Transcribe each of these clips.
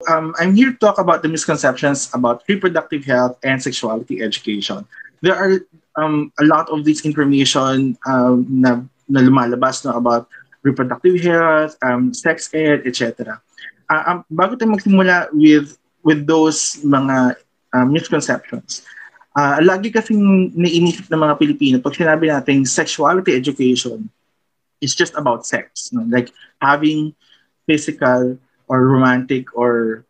I'm here to talk about the misconceptions about reproductive health and sexuality education. There are a lot of this information na lumalabas no, about reproductive health, sex ed, etc. Bago tayo magsimula with those mga misconceptions, lagi kasing naiisip ng mga Pilipino pag sinabi natin sexuality education is just about sex, no? Like having physical or romantic or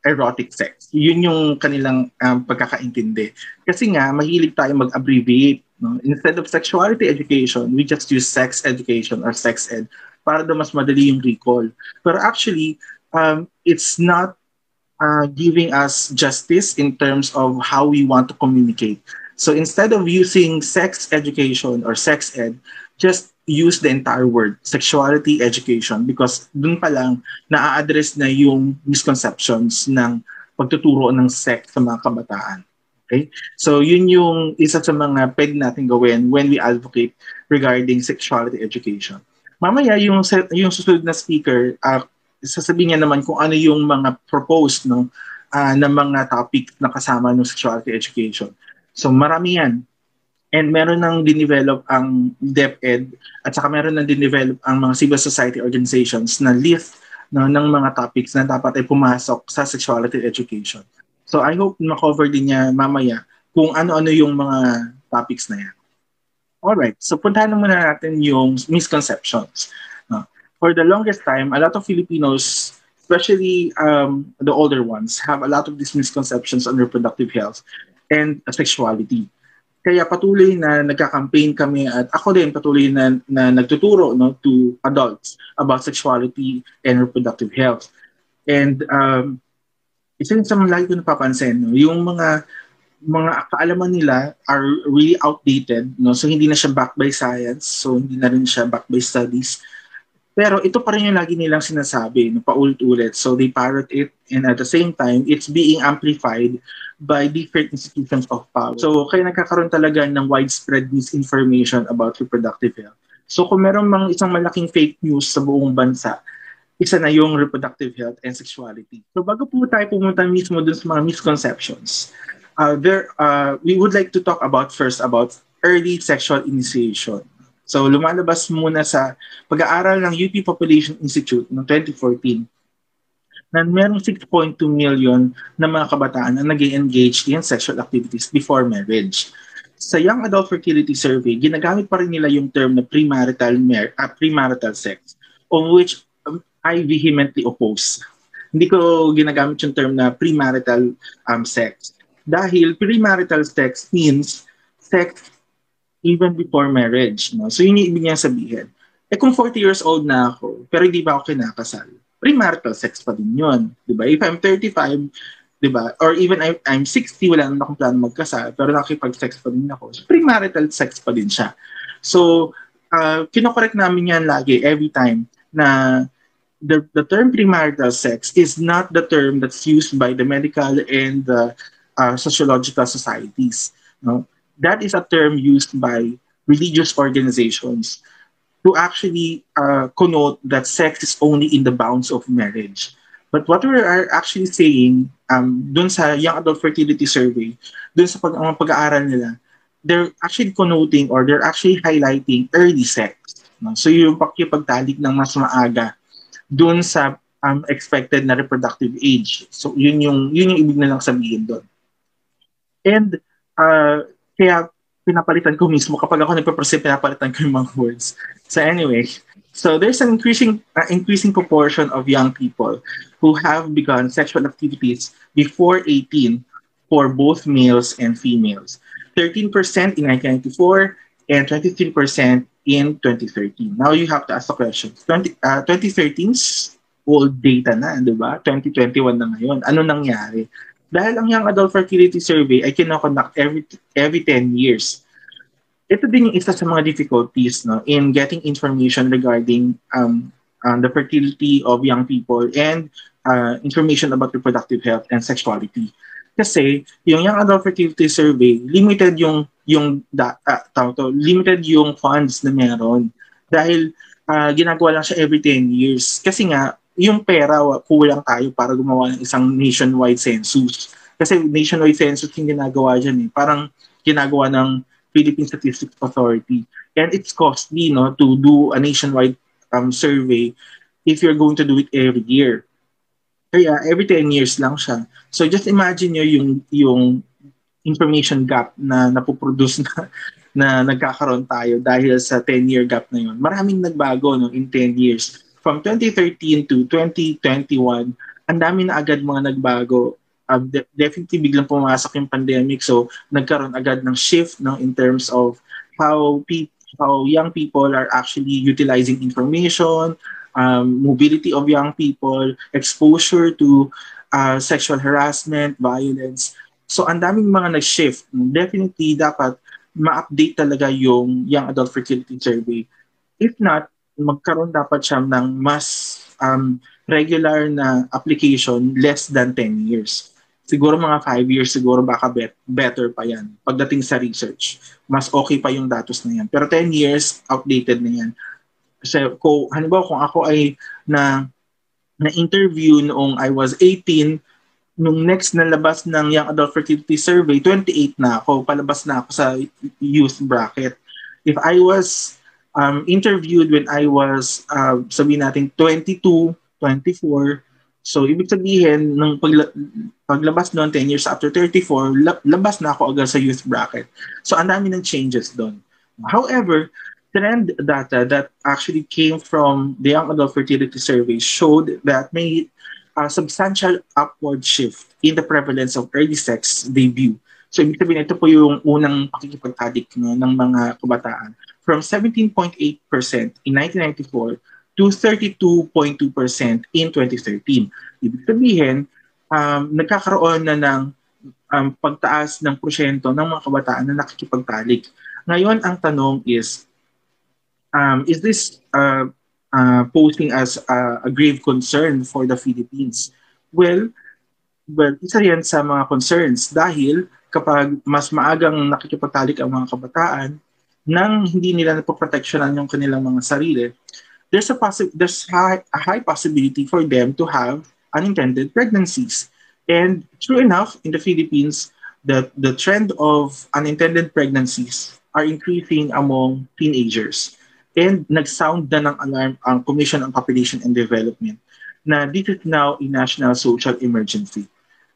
erotic sex. Yun yung kanilang pagkakaintindi. Kasi nga mahilig tayo mag-abbreviate, no? Instead of sexuality education, we just use sex education or sex ed para daw mas madali yung recall. Pero actually, it's not giving us justice in terms of how we want to communicate. So instead of using sex education or sex ed, just use the entire word, sexuality education, because dun pa lang na-address na yung misconceptions ng pagtuturo ng sex sa mga kabataan. Okay? So yun yung isa sa mga pwede natin gawin when we advocate regarding sexuality education. Mamaya yung susunod na speaker, sasabihin niya naman kung ano yung mga proposed na mga topic na kasama ng sexuality education. So marami yan. And meron nang dinevelop ang DepEd at saka meron nang dinevelop ang mga civil society organizations na list ng mga topics na dapat ay pumasok sa sexuality education. So I hope ma-cover din niya mamaya kung ano-ano yung mga topics na yan. Alright, so puntahan na muna natin yung misconceptions. For the longest time, a lot of Filipinos, especially the older ones, have a lot of these misconceptions on reproductive health and sexuality. Kaya patuloy na nagka-campaign kami at ako din patuloy na nagtuturo to adults about sexuality and reproductive health. And isa rin sa mga lagi ko napapansin, yung mga kaalaman nila are really outdated, so hindi na siya backed by science, so hindi na rin siya backed by studies. Pero ito pa rin yung lagi nilang sinasabi, paulit-ulit. So they parrot it, and at the same time, it's being amplified by different institutions of power. So kaya nagkakaroon talaga ng widespread misinformation about reproductive health. So kung meron mang isang malaking fake news sa buong bansa, isa na yung reproductive health and sexuality. So bago po tayo pumunta mismo dun sa mga misconceptions, we would like to talk first about early sexual initiation. So lumalabas muna sa pag-aaral ng UP Population Institute noong 2014 na merong 6.2 million na mga kabataan na nag-engage in sexual activities before marriage. Sa Young Adult Fertility Survey, ginagamit pa rin nila yung term na premarital sex, of which I vehemently oppose. Hindi ko ginagamit yung term na premarital sex. Dahil premarital sex means sex even before marriage. No? So yun yung ibig niya sabihin. Kung 40 years old na ako, pero hindi ba ako kinakasal, premarital sex pa din yun. Diba? If I'm 35, diba? Or even I'm 60, wala naman akong plano magkasal, pero nakikipag-sex pa din ako. So premarital sex pa din siya. So, kinokorek namin yan lagi, every time, na the term premarital sex is not the term that's used by the medical and the sociological societies. No? That is a term used by religious organizations to actually connote that sex is only in the bounds of marriage. But what we are actually saying, dun sa Young Adult Fertility Survey, dun sa pag-aaral nila, they're actually connoting or they're actually highlighting early sex. No? So yung pagtalik ng mas maaga dun sa expected na reproductive age. So yun yung ibig nilang sabihin dun. And kaya pinapalitan ko mismo kapag ako nagpe-present, pinapalitan ko yung mga words. So anyway, so there's an increasing proportion of young people who have begun sexual activities before 18 for both males and females. 13% in 1994 and 23% in 2013. Now you have to ask the question, 2013's old data na, di ba? 2021 na ngayon. Ano nangyari? Dahil ang Young Adult Fertility Survey ay kinoconduct every 10 years. Ito din yung isa sa mga difficulties in getting information regarding the fertility of young people and information about reproductive health and sexuality. Kasi yung Young Adult Fertility Survey, limited yung funds na meron. Dahil ginagawa lang siya every 10 years. Kasi nga, yung pera, kulang tayo para gumawa ng isang nationwide census. Kasi nationwide census yung ginagawa dyan eh. Parang ginagawa ng Philippine Statistics Authority. And it's costly, no, to do a nationwide survey if you're going to do it every year. Kaya every 10 years lang siya. So just imagine nyo yung information gap na napoproduce na nagkakaroon tayo dahil sa 10-year gap na yun. Maraming nagbago no, in 10 years. From 2013 to 2021, ang dami na agad mga nagbago. Definitely biglang pumasok yung pandemic, so nagkaroon agad ng shift no, in terms of how young people are actually utilizing information, mobility of young people, exposure to sexual harassment, violence. So ang daming mga nag-shift. Definitely dapat ma-update talaga yung Young Adult Fertility Survey. If not, magkaroon dapat siya ng mas regular na application less than 10 years. Siguro mga 5 years, siguro baka better pa yan. Pagdating sa research, mas okay pa yung datos na yan. Pero 10 years, outdated na yan. Kasi halimbawa kung ako ay na-interview noong I was 18, nung next na labas ng Young Adult Fertility Survey, 28 na ako, palabas na ako sa youth bracket. If I was interviewed when I was, sabihin natin, 22, 24, so ibig sabihin, nung paglabas noon, 10 years after 34, labas na ako agad sa youth bracket. So ang dami ng changes doon. However, trend data that actually came from the Young Adult Fertility Survey showed that may substantial upward shift in the prevalence of early sex debut. So, ibig sabihin, ito po yung unang pakikipag-addict no, ng mga kabataan. From 17.8% in 1994 to 32.2% in 2013. Ibig sabihin, nagkakaroon na ng pagtaas ng porsyento ng mga kabataan na nakikipagtalik. Ngayon, ang tanong is this posing as a grave concern for the Philippines? Well, isa yan sa mga concerns dahil kapag mas maagang nakikipagtalik ang mga kabataan nang hindi nila napoproteksyonan yung kanilang mga sarili, there's a high possibility for them to have unintended pregnancies. And true enough, in the Philippines, the trend of unintended pregnancies are increasing among teenagers. And nag-sound na ng alarm ang Commission on Population and Development na this is now a national social emergency.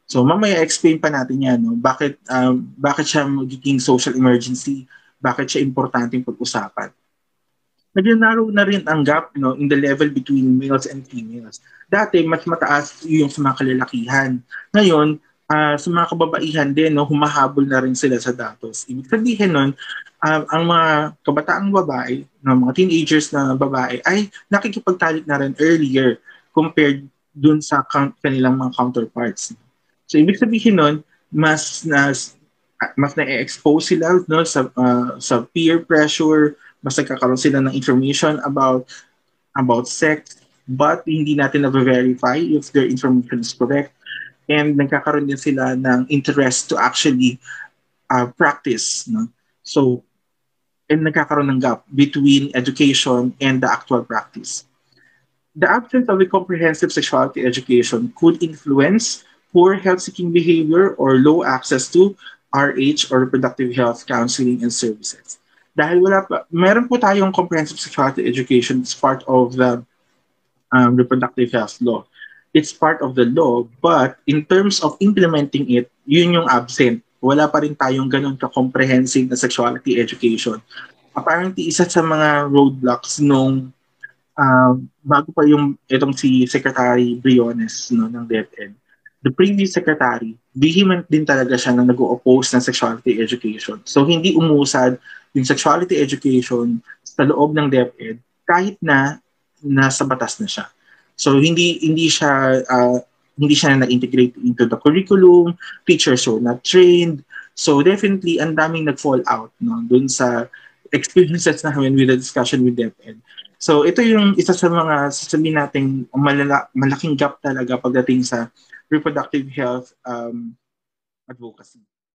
So mamaya explain pa natin yan, no? Bakit siya magiging social emergency, bakit siya importanteng pag-usapan. Nag-narrow na rin ang gap no, in the level between males and females. Dati, mas mataas yung sa mga kalalakihan. Ngayon, sa mga kababaihan din, no, humahabol na rin sila sa datos. Ibig sabihin nun, ang mga kabataang babae, mga teenagers na babae, ay nakikipagtalik na rin earlier compared dun sa kanilang mga counterparts. So, ibig sabihin nun, mas na-expose sila no, sa peer pressure, mas nagkakaroon sila ng information about sex, but hindi natin na-verify if their information is correct. And nagkakaroon din sila ng interest to actually practice. No? So, and nagkakaroon ng gap between education and the actual practice. The absence of a comprehensive sexuality education could influence poor health-seeking behavior or low access to RH or reproductive health counseling and services. Dahil meron po tayong comprehensive sexuality education as part of the reproductive health law. It's part of the law, but in terms of implementing it, yun yung absent. Wala pa rin tayong ganun ka-comprehensive na sexuality education. Apparently, isa sa mga roadblocks nung bago pa itong si Secretary Briones no, ng DepEd, the previous secretary, vehement din talaga siya na nag-o-oppose ng sexuality education. So, hindi umusad yung sexuality education sa loob ng DepEd kahit na nasa batas na siya. So, hindi siya na-integrate into the curriculum, teachers were not trained. So, definitely, ang daming nag-fall out no, dun sa experiences namin with the discussion with DepEd. So, ito yung isa sa mga sasabihin nating malaking gap talaga pagdating sa reproductive health advocacy.